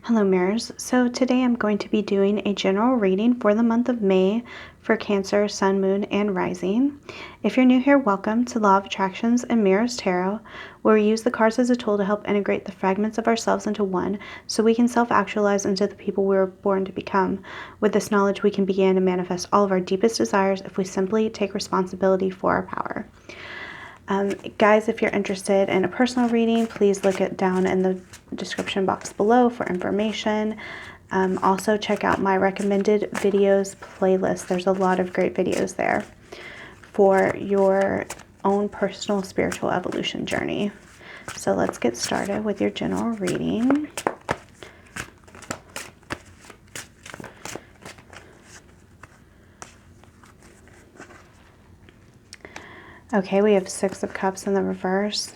Hello mirrors. So today I'm going to be doing a general reading for the month of May for Cancer, Sun, Moon, and Rising. If you're new here, welcome to Law of Attractions and Mirrors Tarot, where we use the cards as a tool to help integrate the fragments of ourselves into one so we can self-actualize into the people we were born to become. With this knowledge, we can begin to manifest all of our deepest desires if we simply take responsibility for our power. Guys, if you're interested in a personal reading, please look it down in the description box below for information. Also check out my recommended videos playlist. There's a lot of great videos there for your own personal spiritual evolution journey. So let's get started with your general reading. Okay, we have Six of Cups in the reverse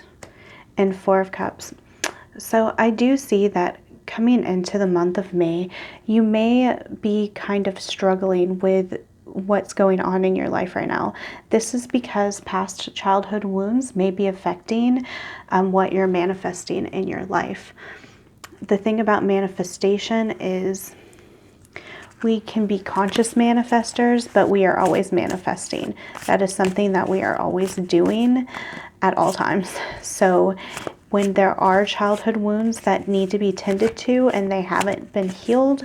and Four of Cups. So I do see that coming into the month of May, you may be kind of struggling with what's going on in your life right now. This is because past childhood wounds may be affecting what you're manifesting in your life. The thing about manifestation is we can be conscious manifestors, but we are always manifesting. That is something that we are always doing at all times. So when there are childhood wounds that need to be tended to and they haven't been healed,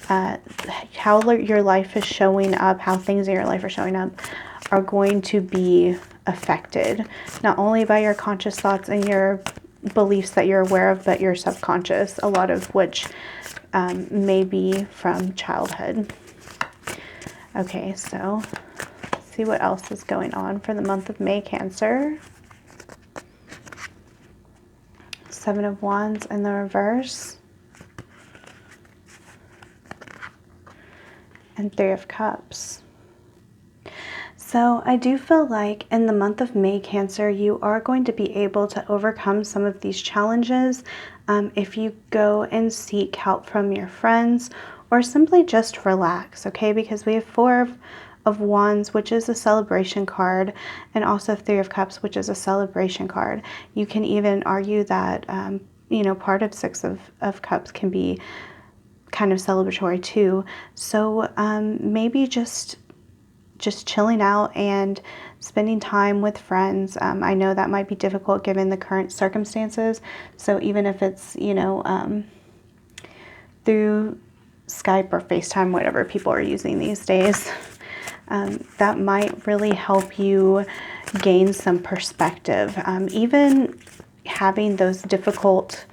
how your life is showing up, how things in your life are showing up, are going to be affected, not only by your conscious thoughts and your beliefs that you're aware of, but your subconscious, a lot of which may be from childhood. Okay, so let's see what else is going on for the month of May, Cancer. Seven of Wands in the reverse. And Three of Cups. So I do feel like in the month of May, Cancer, you are going to be able to overcome some of these challenges if you go and seek help from your friends or simply just relax, okay? Because we have Four of Wands, which is a celebration card, and also Three of Cups, which is a celebration card. You can even argue that, part of Six of Cups can be kind of celebratory too. So maybe just chilling out and spending time with friends. I know that might be difficult given the current circumstances. So even if it's, through Skype or FaceTime, whatever people are using these days, that might really help you gain some perspective. Even having those difficult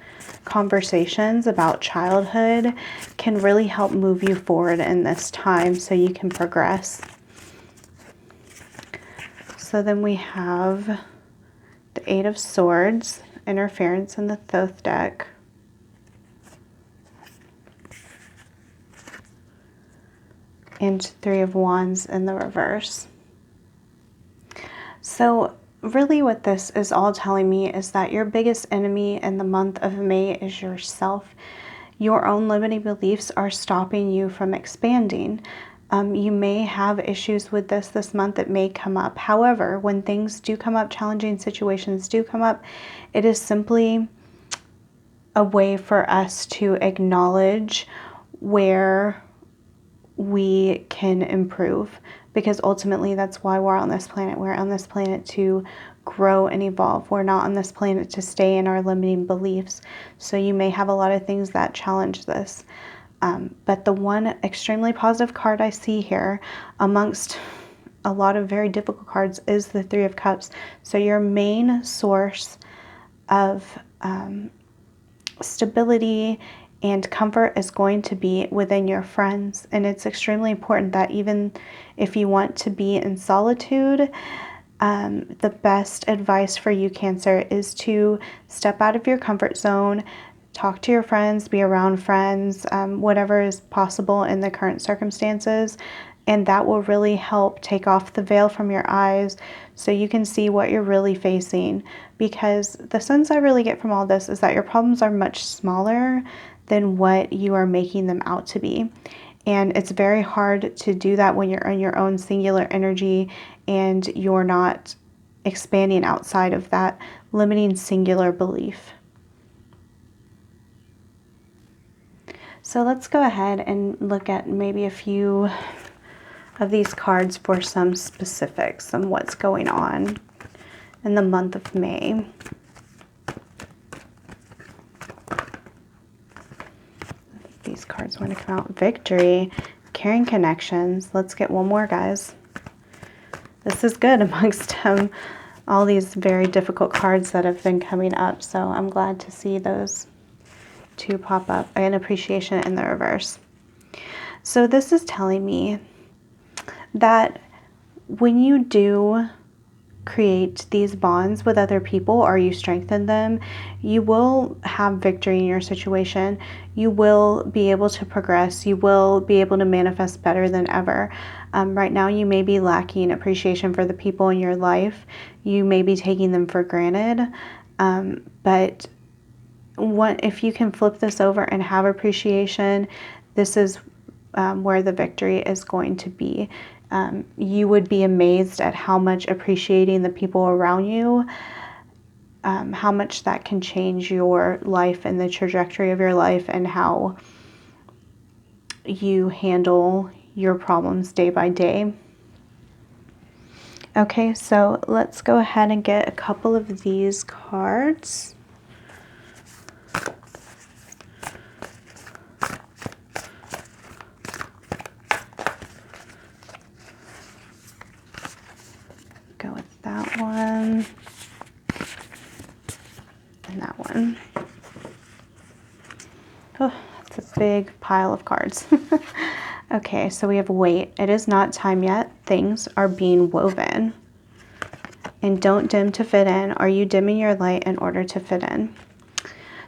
conversations about childhood can really help move you forward in this time so you can progress. So then we have the Eight of Swords, interference in the Thoth deck. And Three of Wands in the reverse. So really what this is all telling me is that your biggest enemy in the month of May is yourself. Your own limiting beliefs are stopping you from expanding. You may have issues with this month. It may come up. However, when things do come up, challenging situations do come up, it is simply a way for us to acknowledge where we can improve, because ultimately that's why we're on this planet. We're on this planet to grow and evolve. We're not on this planet to stay in our limiting beliefs. So you may have a lot of things that challenge this. But the one extremely positive card I see here amongst a lot of very difficult cards is the Three of Cups. So your main source of stability and comfort is going to be within your friends. And it's extremely important that even if you want to be in solitude, the best advice for you, Cancer, is to step out of your comfort zone, talk to your friends, be around friends, whatever is possible in the current circumstances. And that will really help take off the veil from your eyes so you can see what you're really facing. Because the sense I really get from all this is that your problems are much smaller than what you are making them out to be. And it's very hard to do that when you're in your own singular energy and you're not expanding outside of that limiting singular belief. So let's go ahead and look at maybe a few of these cards for some specifics on what's going on in the month of May. These cards want to come out. Victory, caring connections. Let's get one more, guys. This is good amongst all these very difficult cards that have been coming up. So I'm glad to see those two pop up. And appreciation in the reverse. So this is telling me that when you do create these bonds with other people, or you strengthen them, you will have victory in your situation. You will be able to progress. You will be able to manifest better than ever. Right now, you may be lacking appreciation for the people in your life. You may be taking them for granted. But if you can flip this over and have appreciation, this is where the victory is going to be. You would be amazed at how much appreciating the people around you, how much that can change your life and the trajectory of your life and how you handle your problems day by day. Okay, so let's go ahead and get a couple of these cards. Go with that one and that one. Oh, that's a big pile of cards. Okay, so we have wait. It is not time yet. Things are being woven. And don't dim to fit in. Are you dimming your light in order to fit in?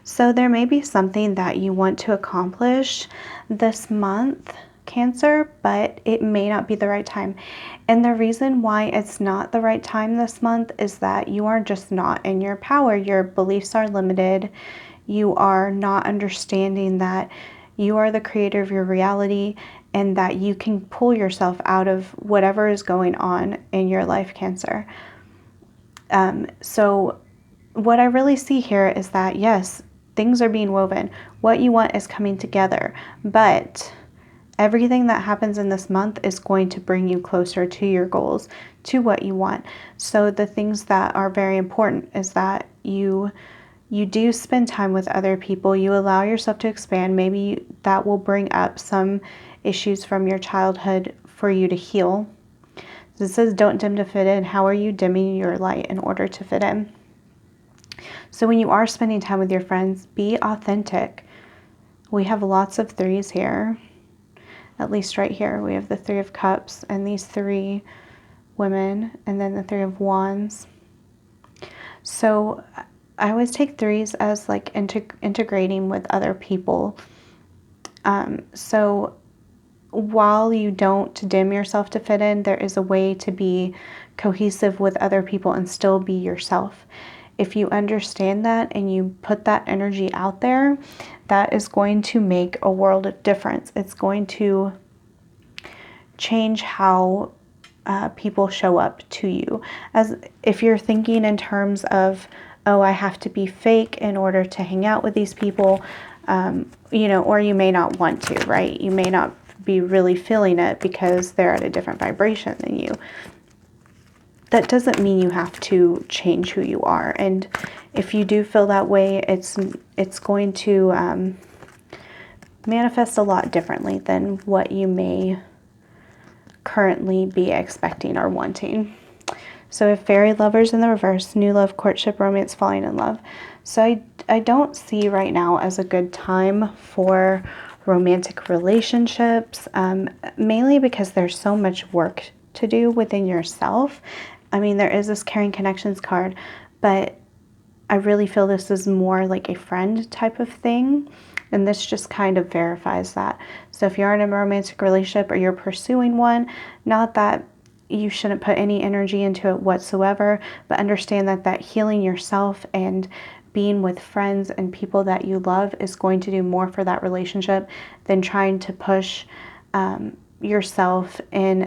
So there may be something that you want to accomplish this month, Cancer, but it may not be the right time. And the reason why it's not the right time this month is that you are just not in your power. Your beliefs are limited. You are not understanding that you are the creator of your reality and that you can pull yourself out of whatever is going on in your life, Cancer. So what I really see here is that, yes, things are being woven. What you want is coming together, but everything that happens in this month is going to bring you closer to your goals, to what you want. So the things that are very important is that you do spend time with other people. You allow yourself to expand. Maybe that will bring up some issues from your childhood for you to heal. This says don't dim to fit in. How are you dimming your light in order to fit in? So when you are spending time with your friends, be authentic. We have lots of threes here. At least right here, we have the Three of Cups and these three women, and then the Three of Wands. So I always take threes as like integrating with other people. So while you don't dim yourself to fit in, there is a way to be cohesive with other people and still be yourself. If you understand that and you put that energy out there, that is going to make a world of difference. It's going to change how people show up to you. As if you're thinking in terms of, oh, I have to be fake in order to hang out with these people, or you may not want to, right? You may not be really feeling it because they're at a different vibration than you. That doesn't mean you have to change who you are. And if you do feel that way, it's going to manifest a lot differently than what you may currently be expecting or wanting. So if fairy lovers in the reverse, new love, courtship, romance, falling in love. So I don't see right now as a good time for romantic relationships, mainly because there's so much work to do within yourself. I mean, there is this caring connections card, but I really feel this is more like a friend type of thing. And this just kind of verifies that. So if you're in a romantic relationship or you're pursuing one, not that you shouldn't put any energy into it whatsoever, but understand that healing yourself and being with friends and people that you love is going to do more for that relationship than trying to push yourself in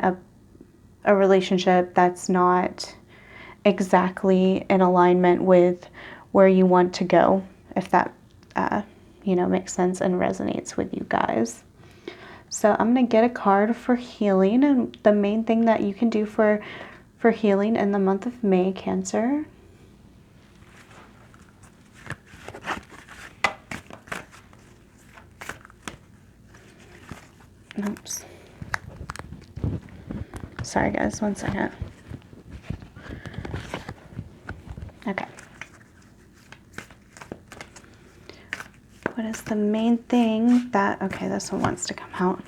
a relationship that's not exactly in alignment with where you want to go, if that makes sense and resonates with you guys. So I'm going to get a card for healing, and the main thing that you can do for healing in the month of May, Cancer. Oops. Sorry guys, 1 second. Okay. What is the main thing that, okay, this one wants to come out.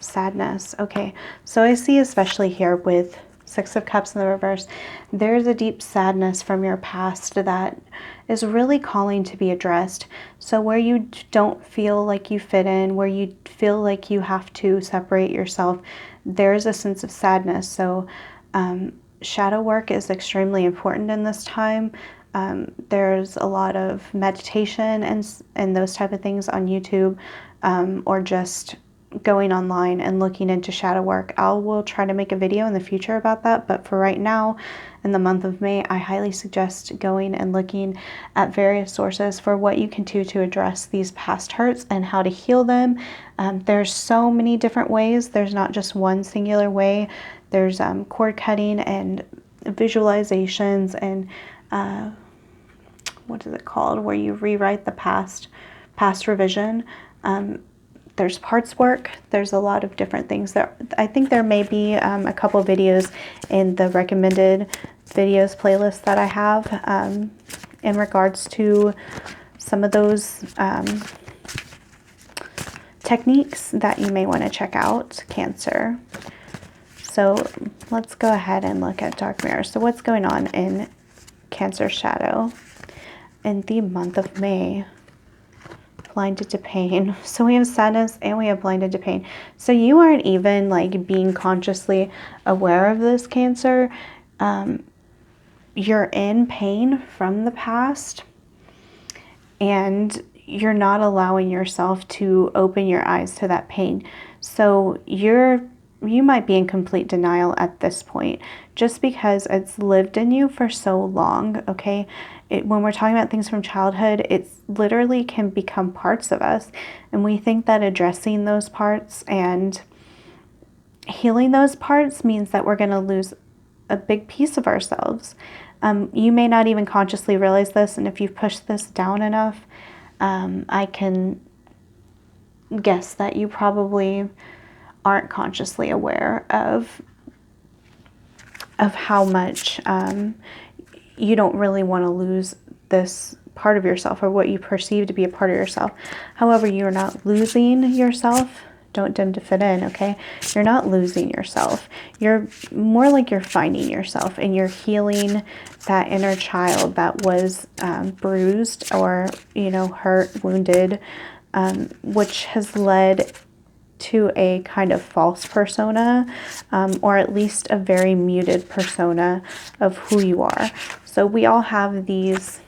Sadness. Okay, so I see, especially here with 6 of Cups in the reverse, there's a deep sadness from your past that is really calling to be addressed. So where you don't feel like you fit in, where you feel like you have to separate yourself, there's a sense of sadness. So shadow work is extremely important in this time. There's a lot of meditation and those type of things on YouTube, or just going online and looking into shadow work. I will try to make a video in the future about that, but for right now, in the month of May, I highly suggest going and looking at various sources for what you can do to address these past hurts and how to heal them. There's so many different ways. There's not just one singular way. There's cord cutting and visualizations and what is it called, where you rewrite the past revision. There's parts work. There's a lot of different things. I think there may be a couple videos in the recommended videos playlist that I have in regards to some of those techniques that you may want to check out, Cancer. So let's go ahead and look at Dark Mirror. So what's going on in Cancer shadow in the month of May? Blinded to pain. So we have sadness and we have blinded to pain. So you aren't even like being consciously aware of this, Cancer. You're in pain from the past and you're not allowing yourself to open your eyes to that pain. So you might be in complete denial at this point, just because it's lived in you for so long, okay? When we're talking about things from childhood, it literally can become parts of us. And we think that addressing those parts and healing those parts means that we're going to lose a big piece of ourselves. You may not even consciously realize this, and if you've pushed this down enough, I can guess that you probably aren't consciously aware of how much you don't really want to lose this part of yourself, or what you perceive to be a part of yourself. However, you're not losing yourself. Don't dim to fit in, okay? You're not losing yourself. You're more like you're finding yourself, and you're healing that inner child that was bruised or, hurt, wounded, which has led to a kind of false persona, or at least a very muted persona of who you are. So we all have these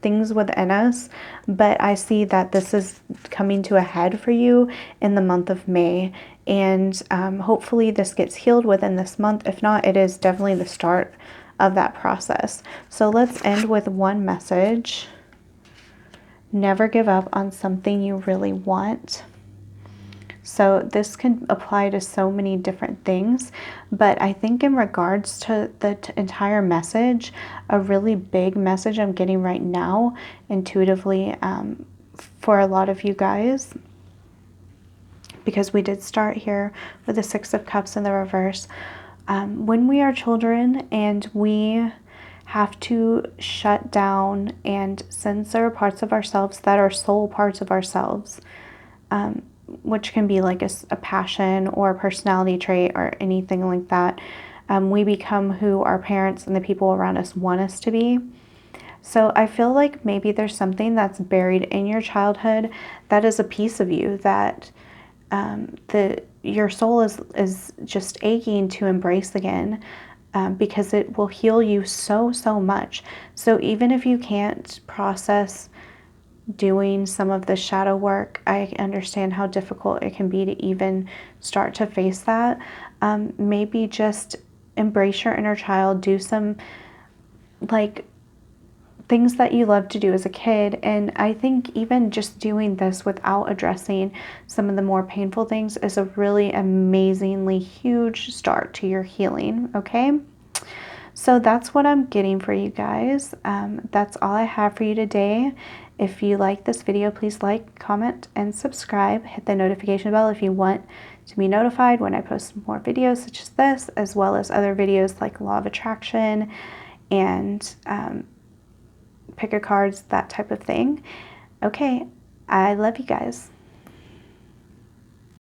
things within us, but I see that this is coming to a head for you in the month of May, and hopefully this gets healed within this month. If not, it is definitely the start of that process. So let's end with one message. Never give up on something you really want. So this can apply to so many different things, but I think in regards to the entire message, a really big message I'm getting right now intuitively for a lot of you guys, because we did start here with the 6 of Cups in the reverse. When we are children and we have to shut down and censor parts of ourselves that are soul parts of ourselves, which can be like a passion or a personality trait or anything like that. We become who our parents and the people around us want us to be. So I feel like maybe there's something that's buried in your childhood that is a piece of you that your soul is just aching to embrace again, because it will heal you so much. So even if you can't process doing some of the shadow work, I understand how difficult it can be to even start to face that. Maybe just embrace your inner child, do some like things that you loved to do as a kid. And I think even just doing this without addressing some of the more painful things is a really amazingly huge start to your healing, okay? So that's what I'm getting for you guys. That's all I have for you today. If you like this video, please like, comment, and subscribe. Hit the notification bell if you want to be notified when I post more videos such as this, as well as other videos like Law of Attraction and pick a cards, that type of thing. Okay, I love you guys.